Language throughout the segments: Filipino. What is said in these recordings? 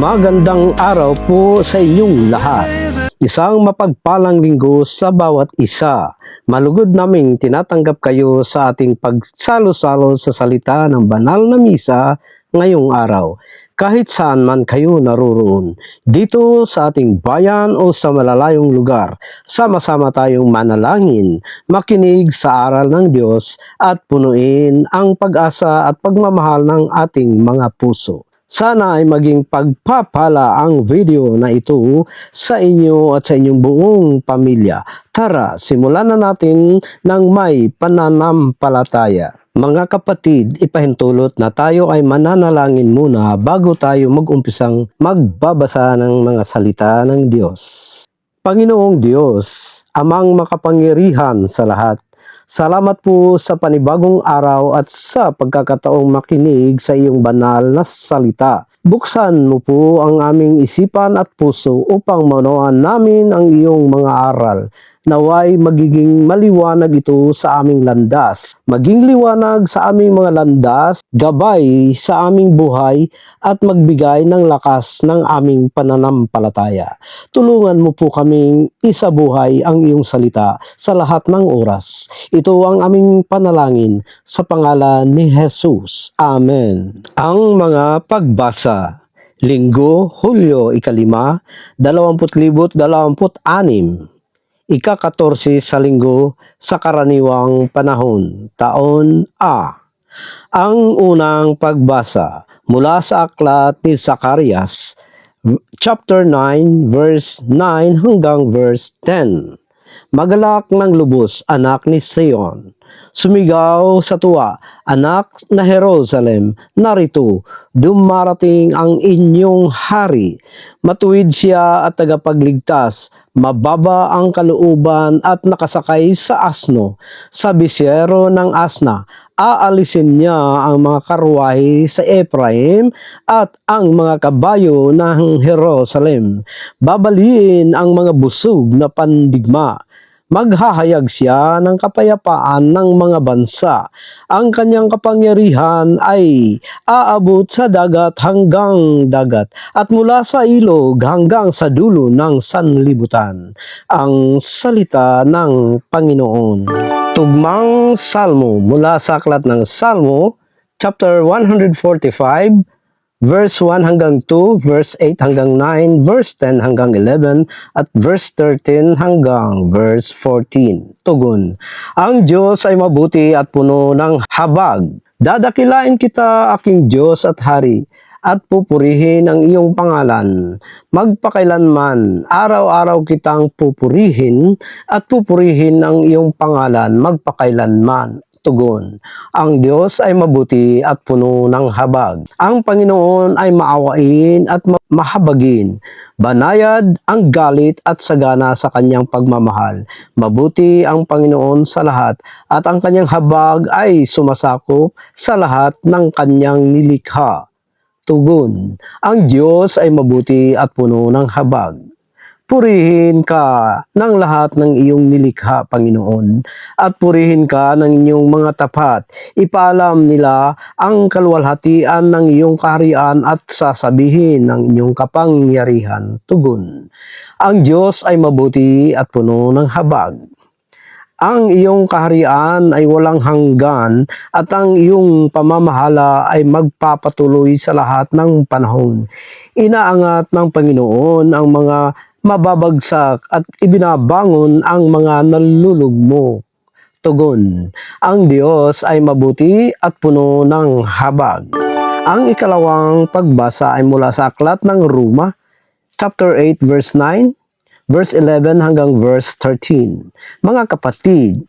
Magandang araw po sa inyong lahat. Isang mapagpalang linggo sa bawat isa. Malugod naming tinatanggap kayo sa ating pagsalo-salo sa salita ng banal na misa ngayong araw. Kahit saan man kayo naroroon, dito sa ating bayan o sa malalayong lugar, sama-sama tayong manalangin, makinig sa aral ng Diyos at punuin ang pag-asa at pagmamahal ng ating mga puso. Sana ay maging pagpapala ang video na ito sa inyo at sa inyong buong pamilya. Tara, simulan na natin ng may pananampalataya. Mga kapatid, ipahintulot na tayo ay mananalangin muna bago tayo mag-umpisang magbabasa ng mga salita ng Diyos. Panginoong Diyos, Amang makapangyarihan sa lahat, salamat po sa panibagong araw at sa pagkakataong makinig sa iyong banal na salita. Buksan mo po ang aming isipan at puso upang maunawaan namin ang iyong mga aral. Naway magiging maliwanag ito sa aming landas. Maging liwanag sa aming mga landas, gabay sa aming buhay at magbigay ng lakas ng aming pananampalataya. Tulungan mo po kaming isabuhay ang iyong salita sa lahat ng oras. Ito ang aming panalangin sa pangalan ni Jesus. Amen. Ang mga pagbasa. Linggo, Hulyo 5, 2026. Ika-14 sa linggo sa karaniwang panahon, taon A. Ang unang pagbasa mula sa aklat ni Zacarias, chapter 9, verse 9 hanggang verse 10. Magalak ng lubos, anak ni Sion. Sumigaw sa tuwa, anak na Jerusalem, narito, dumarating ang inyong hari. Matuwid siya at tagapagligtas, mababa ang kalooban at nakasakay sa asno. Sa bisyero ng asna, aalisin niya ang mga karwahe sa Ephraim at ang mga kabayo ng Jerusalem. Babaliin ang mga busog na pandigma. Maghahayag siya ng kapayapaan ng mga bansa. Ang kanyang kapangyarihan ay aabot sa dagat hanggang dagat at mula sa ilog hanggang sa dulo ng sanlibutan. Ang salita ng Panginoon. Tugmang Salmo mula sa aklat ng Salmo, chapter 145, verse 1 hanggang 2, verse 8 hanggang 9, verse 10 hanggang 11, at verse 13 hanggang verse 14. Tugon. Ang Diyos ay mabuti at puno ng habag. Dadakilain kita, aking Diyos at Hari, at pupurihin ang iyong pangalan. Magpakailanman, araw-araw kitang pupurihin at pupurihin ang iyong pangalan magpakailanman. Tugon. Ang Diyos ay mabuti at puno ng habag. Ang Panginoon ay maawain at mahabagin. Banayad ang galit at sagana sa kanyang pagmamahal. Mabuti ang Panginoon sa lahat at ang kanyang habag ay sumasakop sa lahat ng kanyang nilikha. Tugon. Ang Diyos ay mabuti at puno ng habag. Purihin ka ng lahat ng iyong nilikha, Panginoon, at purihin ka ng inyong mga tapat. Ipaalam nila ang kaluwalhatian ng iyong kaharian at sasabihin ng inyong kapangyarihan. Tugon. Ang Diyos ay mabuti at puno ng habag. Ang iyong kaharian ay walang hanggan at ang iyong pamamahala ay magpapatuloy sa lahat ng panahon. Inaangat ng Panginoon ang mga mababagsak at ibinabangon ang mga nalulugmok. Tugon. Ang Diyos ay mabuti at puno ng habag. Ang ikalawang pagbasa ay mula sa aklat ng Roma, chapter 8, verse 9, verse 11 hanggang verse 13. Mga kapatid,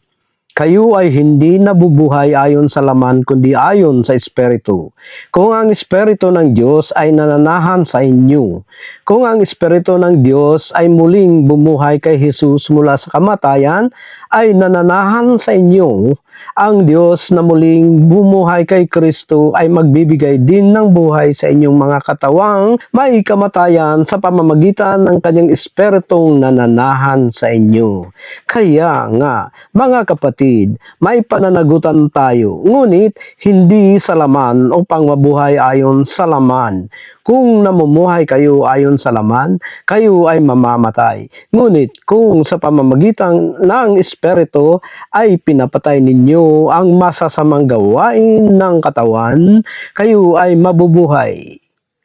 kayo ay hindi nabubuhay ayon sa laman kundi ayon sa Espiritu. Kung ang Espiritu ng Diyos ay nananahan sa inyo, kung ang Espiritu ng Diyos ay muling bumuhay kay Jesus mula sa kamatayan, ay nananahan sa inyo, ang Diyos na muling bumuhay kay Kristo ay magbibigay din ng buhay sa inyong mga katawang may kamatayan sa pamamagitan ng kanyang Espiritong nananahan sa inyo. Kaya nga, mga kapatid, kapatid, may pananagutan tayo, ngunit hindi sa laman upang mabuhay ayon sa laman. Kung namumuhay kayo ayon sa laman, kayo ay mamamatay. Ngunit kung sa pamamagitan ng Espiritu ay pinapatay ninyo ang masasamang gawain ng katawan, kayo ay mabubuhay.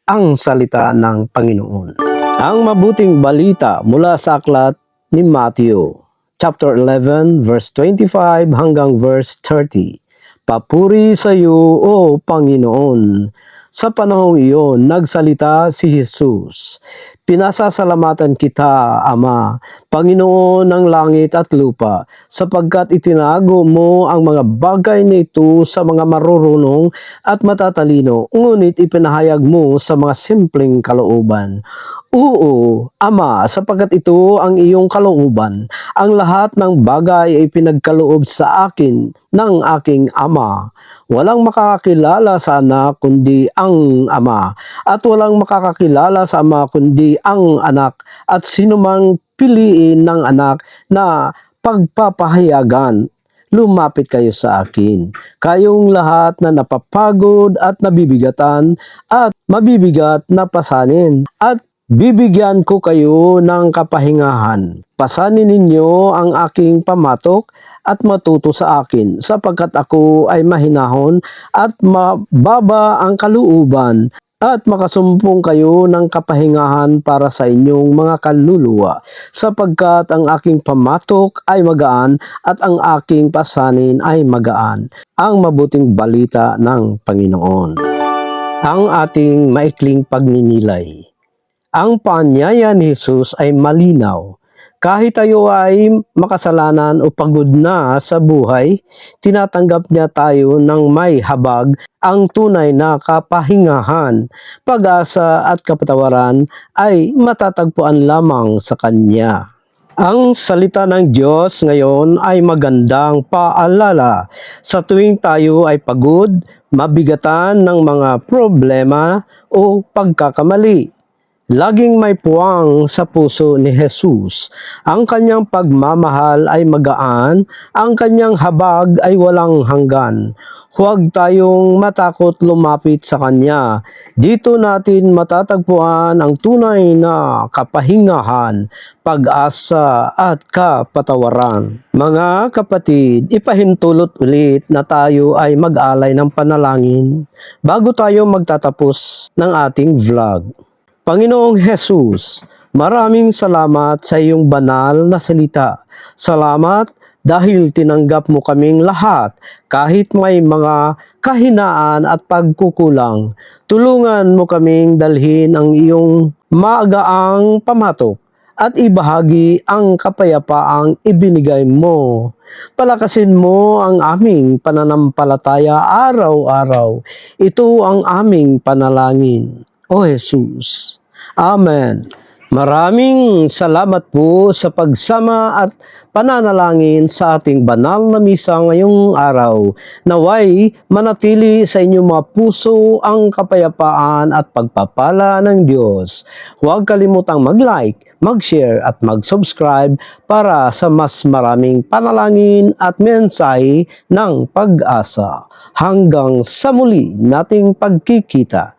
Ang salita ng Panginoon. Ang mabuting balita mula sa aklat ni Matthew, chapter 11, verse 25 hanggang verse 30. Papuri sa iyo, O Panginoon. Sa panahong iyon, nagsalita si Jesus. Pinasasalamatan kita, Ama, Panginoon ng langit at lupa, sapagkat itinago mo ang mga bagay na ito sa mga marurunong at matatalino, ngunit ipinahayag mo sa mga simpleng kalooban. Oo, Ama, sapagkat ito ang iyong kalooban. Ang lahat ng bagay ay pinagkaloob sa akin ng aking Ama. Walang makakakilala sa anak kundi ang Ama, at walang makakakilala sa Ama kundi ang anak, at sinumang piliin ng anak na pagpapahayagan. Lumapit kayo sa akin, kayong lahat na napapagod at nabibigatan at mabibigat na pasanin, at bibigyan ko kayo ng kapahingahan. Pasanin ninyo ang aking pamatok at matuto sa akin, sapagkat ako ay mahinahon at mababa ang kalooban, at makasumpong kayo ng kapahingahan para sa inyong mga kaluluwa, sapagkat ang aking pamatok ay magaan at ang aking pasanin ay magaan. Ang mabuting balita ng Panginoon. Ang ating maikling pagninilay. Ang paanyaya ni Jesus ay malinaw. Kahit tayo ay makasalanan o pagod na sa buhay, tinatanggap niya tayo ng may habag, ang tunay na kapahingahan, pag-asa at kapatawaran ay matatagpuan lamang sa Kanya. Ang salita ng Diyos ngayon ay magandang paalala sa tuwing tayo ay pagod, mabigatan ng mga problema o pagkakamali. Laging may puwang sa puso ni Jesus. Ang kanyang pagmamahal ay magaan, ang kanyang habag ay walang hanggan. Huwag tayong matakot lumapit sa kanya. Dito natin matatagpuan ang tunay na kapahingahan, pag-asa at kapatawaran. Mga kapatid, ipahintulot ulit na tayo ay mag-alay ng panalangin bago tayo magtatapos ng ating vlog. Panginoong Jesus, maraming salamat sa iyong banal na salita. Salamat dahil tinanggap mo kaming lahat kahit may mga kahinaan at pagkukulang. Tulungan mo kaming dalhin ang iyong maagaang pamatok at ibahagi ang kapayapaang ibinigay mo. Palakasin mo ang aming pananampalataya araw-araw. Ito ang aming panalangin. O Jesus. Amen. Maraming salamat po sa pagsama at pananalangin sa ating banal na misa ngayong araw. Naway manatili sa inyong mga puso ang kapayapaan at pagpapala ng Diyos. Huwag kalimutang mag-like, mag-share at mag-subscribe para sa mas maraming panalangin at mensahe ng pag-asa. Hanggang sa muli nating pagkikita.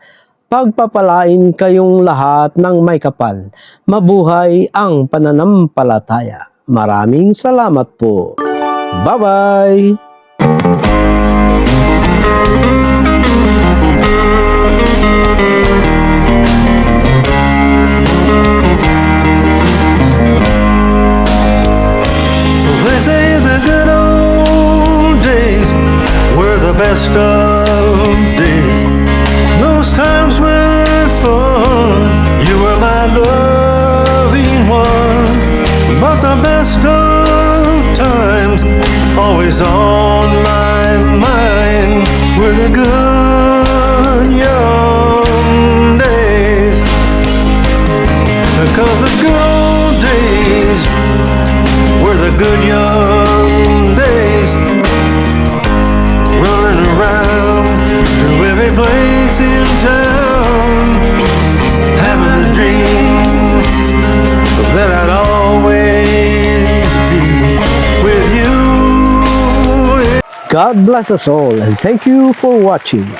Pagpapalain kayong lahat ng may kapal. Mabuhay ang pananampalataya. Maraming salamat po. Bye-bye! They say the good old days were the best of days. Those times were fun. You were my loving one. But the best of times, always on my mind, were the good young days. Because the good old days were the good young days. Running around to every place in town, having a dream that I'd always be with you God bless us all and thank you for watching.